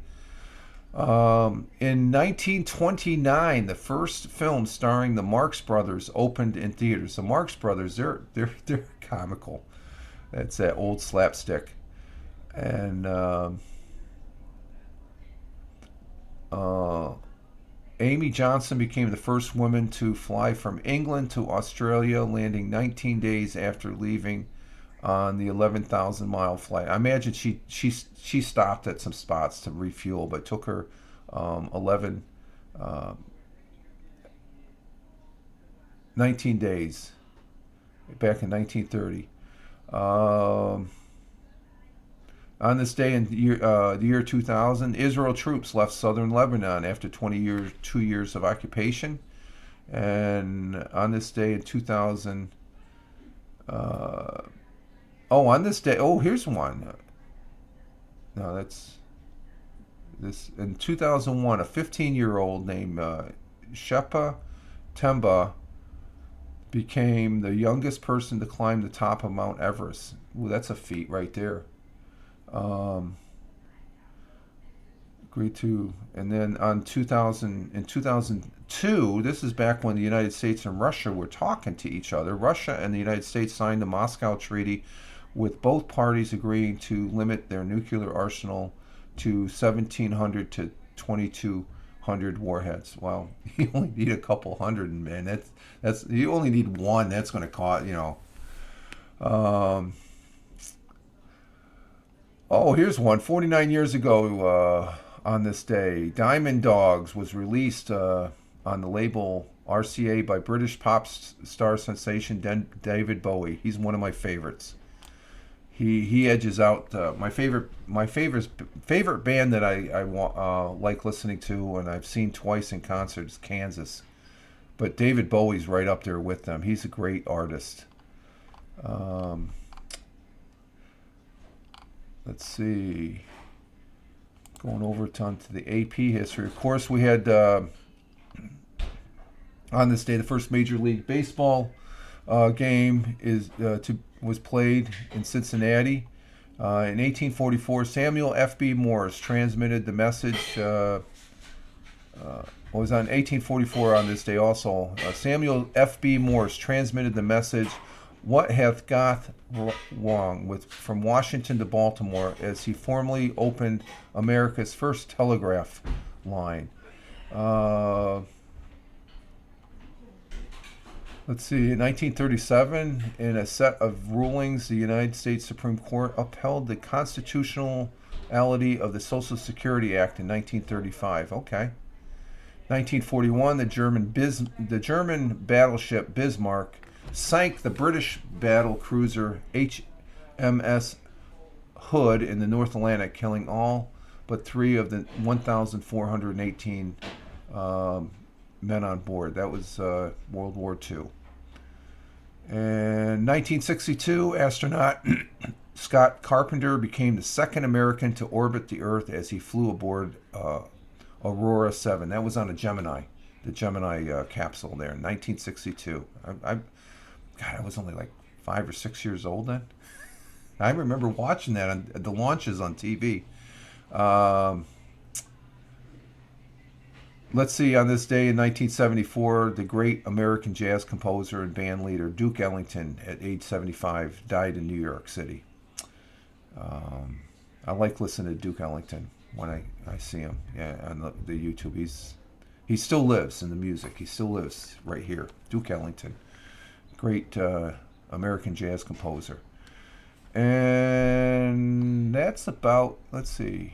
In 1929, the first film starring the Marx Brothers opened in theaters. The Marx Brothers, they're comical. That's that old slapstick, and Amy Johnson became the first woman to fly from England to Australia, landing 19 days after leaving on the 11,000-mile flight. I imagine she stopped at some spots to refuel, but took her 19 days back in 1930. On this day in the year 2000, Israel troops left southern Lebanon after 2 years of occupation. And on this day in 2000, on this day, here's one. No, that's this. In 2001, a 15-year-old named Shepa Temba became the youngest person to climb the top of Mount Everest. Ooh, that's a feat right there. Agreed to, and then in 2002, this is back when the United States and Russia were talking to each other. Russia and the United States signed the Moscow Treaty, with both parties agreeing to limit their nuclear arsenal to 1,700 to 2,200 warheads. Well, you only need a couple hundred, man. That's you only need one. That's going to cost, here's one. 49 years ago on this day, Diamond Dogs was released on the label RCA by British pop star sensation David Bowie. He's one of my favorites. He edges out my favorite band that I like listening to, and I've seen twice in concert is Kansas. But David Bowie's right up there with them. He's a great artist. Let's see. Going over to the AP history. Of course, we had on this day the first Major League Baseball game was played in Cincinnati. In 1844, Samuel F.B. Morse transmitted the message. Was on 1844 on this day also. Samuel F.B. Morse transmitted the message, "What hath got wrong?" from Washington to Baltimore, as he formally opened America's first telegraph line. Let's see, in 1937, in a set of rulings, the United States Supreme Court upheld the constitutionality of the Social Security Act in 1935. Okay. 1941, the German battleship Bismarck sank the British battle cruiser HMS Hood in the North Atlantic, killing all but 3 of the 1,418 men on board. That was World War II. In 1962, astronaut Scott Carpenter became the second American to orbit the Earth as he flew aboard Aurora 7. That was on the Gemini capsule there in 1962. God, I was only like 5 or 6 years old then. I remember watching that on the launches on TV. Um, let's see, on this day in 1974, the great American jazz composer and band leader Duke Ellington, at age 75, died in New York City. Um, I like listening to Duke Ellington when I see him, yeah, on the YouTube. He still lives in the music. He still lives right here. Duke Ellington, great American jazz composer. And that's about, let's see,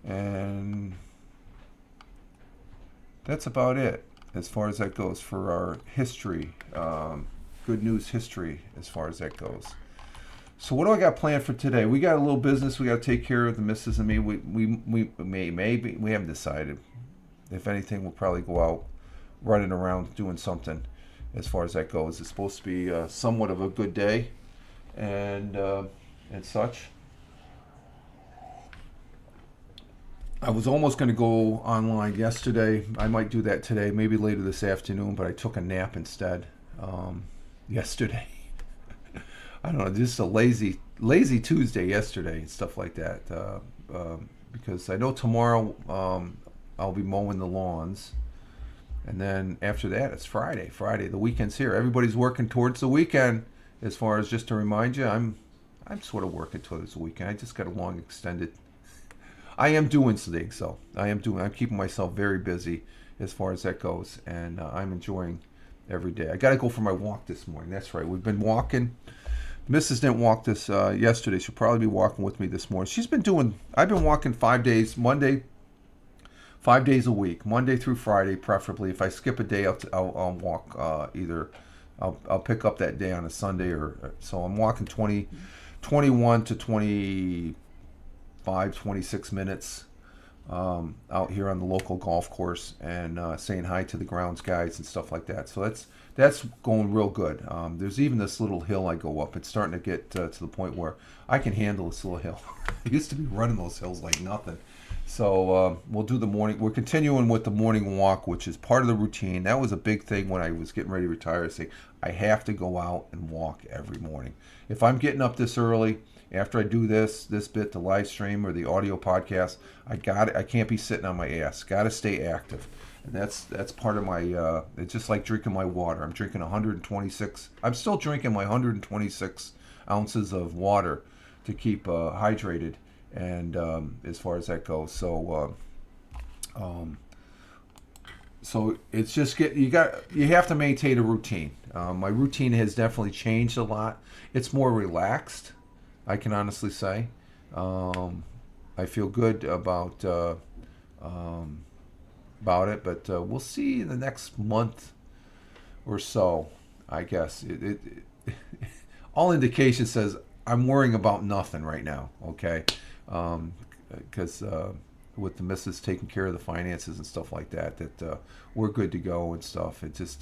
and that's about it as far as that goes for our history. Good news history as far as that goes. So what do I got planned for today? We got a little business we got to take care of, the missus and me. We maybe we haven't decided. If anything, we'll probably go out running around doing something as far as that goes. It's supposed to be somewhat of a good day and such. I was almost going to go online yesterday. I might do that today, maybe later this afternoon, but I took a nap instead yesterday. I don't know, just a lazy Tuesday yesterday and stuff like that. Because I know tomorrow I'll be mowing the lawns, and then after that it's Friday. The weekend's here. Everybody's working towards the weekend. As far as just to remind you, I'm sort of working towards the weekend. I just got a long extended. I am doing things, so I'm keeping myself very busy as far as that goes, and I'm enjoying every day. I got to go for my walk this morning. That's right. We've been walking. Mrs. didn't walk this yesterday. She'll probably be walking with me this morning. I've been walking 5 days, 5 days a week, Monday through Friday, preferably. If I skip a day, I'll walk either. I'll pick up that day on a Sunday, or so I'm walking 21 to 25, 26 minutes out here on the local golf course, and saying hi to the grounds guys and stuff like that. So that's going real good. There's even this little hill I go up. It's starting to get to the point where I can handle this little hill. I used to be running those hills like nothing. So we'll do the morning. We're continuing with the morning walk, which is part of the routine. That was a big thing when I was getting ready to retire. I say I have to go out and walk every morning. If I'm getting up this early, after I do this bit, the live stream or the audio podcast, I can't be sitting on my ass. Got to stay active. And that's part of my, it's just like drinking my water. I'm drinking 126, I'm still drinking my 126 ounces of water to keep hydrated, and as far as that goes. So it's just you have to maintain a routine. My routine has definitely changed a lot. It's more relaxed, I can honestly say. I feel good about it, but we'll see in the next month or so, I guess. All indication says I'm worrying about nothing right now, okay? Because with the missus taking care of the finances and stuff like that, we're good to go and stuff. It's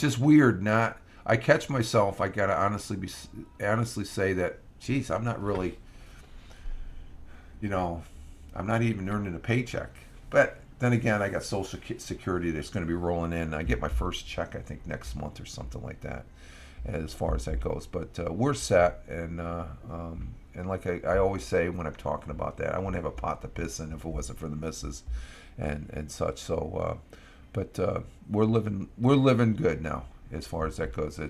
just weird. I catch myself. I gotta honestly say that, geez, I'm not really, I'm not even earning a paycheck. But then again, I got Social Security that's going to be rolling in. I get my first check, I think, next month or something like that, as far as that goes. But we're set, and like I always say when I'm talking about that, I wouldn't have a pot to piss in if it wasn't for the missus and such. So, but we're living good now as far as that goes.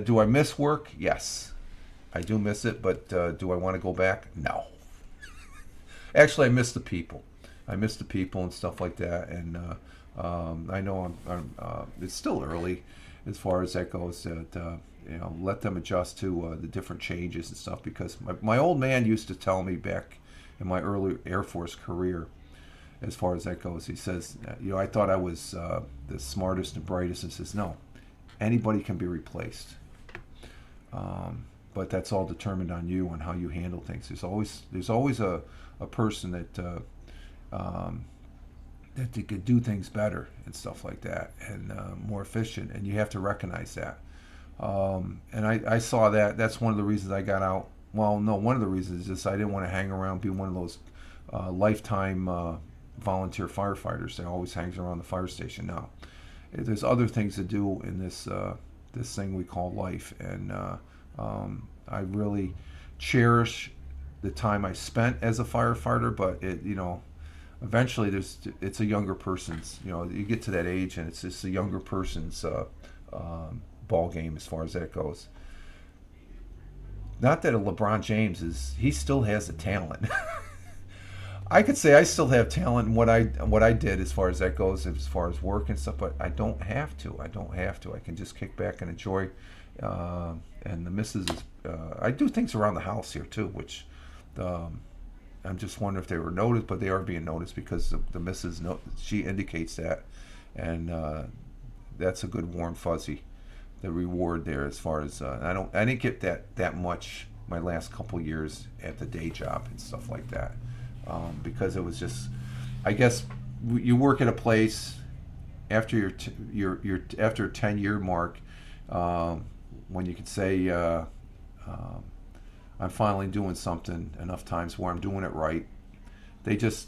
Do I miss work? Yes, I do miss it. But do I want to go back? No. Actually, I miss the people. And stuff like that, and I know it's still early as far as that goes. That let them adjust to the different changes and stuff. Because my old man used to tell me back in my early Air Force career, as far as that goes, he says, I thought I was the smartest and brightest, and says, no, anybody can be replaced. But that's all determined on you and how you handle things. There's always a person that that they could do things better and stuff like that, and more efficient, and you have to recognize that. And I saw that. That's one of the reasons I got out. Well, no, one of the reasons is just I didn't want to hang around, be one of those lifetime volunteer firefighters that always hangs around the fire station. Now, there's other things to do in this thing we call life, and I really cherish the time I spent as a firefighter. But eventually it's a younger person's. You get to that age, and it's just a younger person's ball game as far as that goes. Not that a LeBron James he still has the talent. I could say I still have talent in what I did as far as that goes, as far as work and stuff, but I don't have to. I can just kick back and enjoy. And the missus is, I do things around the house here too, which I'm just wondering if they were noticed, but they are being noticed because the missus, she indicates that, and that's a good warm fuzzy. The reward there, as far as I didn't get that much my last couple years at the day job and stuff like that, because it was just, I guess you work at a place after your after a 10-year mark, when you can say I'm finally doing something enough times where I'm doing it right. The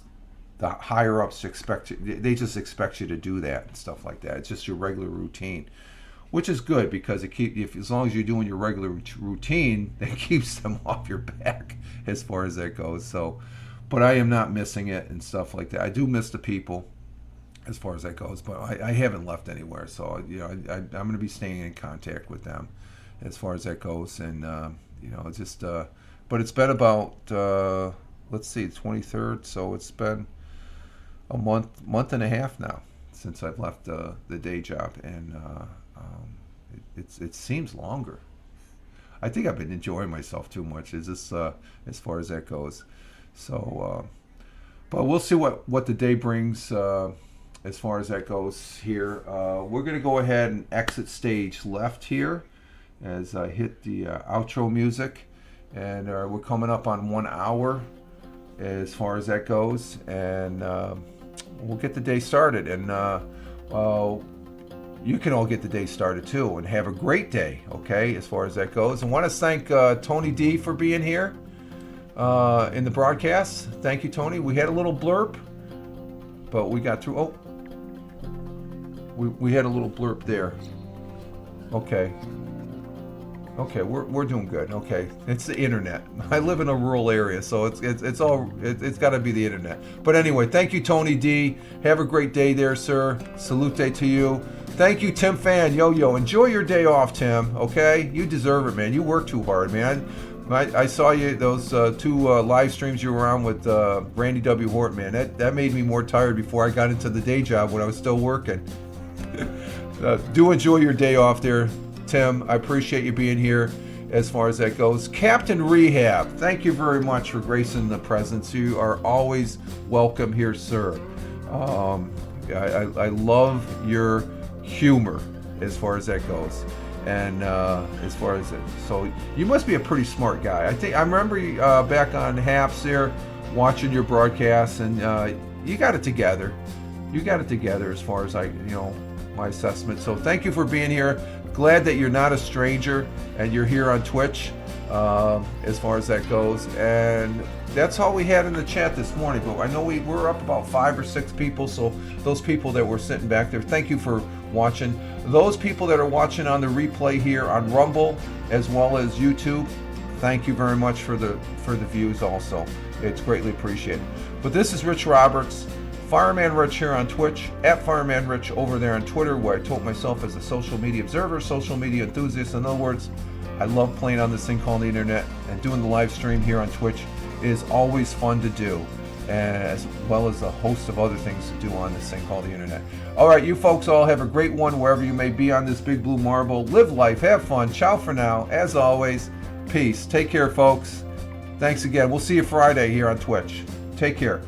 higher ups expect you to do that and stuff like that. It's just your regular routine, which is good because as long as you're doing your regular routine, that keeps them off your back as far as that goes. So, but I am not missing it and stuff like that. I do miss the people as far as that goes, but I haven't left anywhere. So I'm going to be staying in contact with them as far as that goes, and it's just. But it's been about let's see, 23rd. So it's been a month and a half now since I've left the day job, and it seems longer. I think I've been enjoying myself too much. As far as that goes. So, but we'll see what the day brings as far as that goes here. We're going to go ahead and exit stage left here as I hit the outro music, and we're coming up on 1 hour as far as that goes, and we'll get the day started, and you can all get the day started too and have a great day, okay, as far as that goes. I want to thank Tony D for being here in the broadcast. Thank you, Tony. We had a little blurb, but we got through. We had a little blurb there. Okay, we're doing good. Okay, it's the internet. I live in a rural area, so it's got to be the internet. But anyway, thank you, Tony D. Have a great day there, sir. Salute to you. Thank you, Tim Fan. Yo, enjoy your day off, Tim. Okay, you deserve it, man. You work too hard, man. I saw you those two live streams you were on with Randy W. Horton, man. That made me more tired before I got into the day job when I was still working. Do enjoy your day off there, Tim. I appreciate you being here as far as that goes. Captain Rehab, thank you very much for gracing the presence. You are always welcome here, sir. I love your humor as far as that goes. And as far as it, so you must be a pretty smart guy. I remember you back on Haps there, watching your broadcasts, and you got it together. You got it together as far as my assessment. So thank you for being here. Glad that you're not a stranger and you're here on Twitch as far as that goes. And that's all we had in the chat this morning. But I know we're up about 5 or 6 people. So those people that were sitting back there, thank you for watching. Those people that are watching on the replay here on Rumble as well as YouTube, thank you very much for the views also. It's greatly appreciated. But this is Rich Roberts, Fireman Rich here on Twitch, at Fireman Rich over there on Twitter, where I told myself as a social media observer, social media enthusiast. In other words, I love playing on this thing called the internet, and doing the live stream here on Twitch is always fun to do, as well as a host of other things to do on this thing called the internet. All right, you folks all have a great one wherever you may be on this big blue marble. Live life, have fun. Ciao for now. As always, peace. Take care, folks. Thanks again. We'll see you Friday here on Twitch. Take care.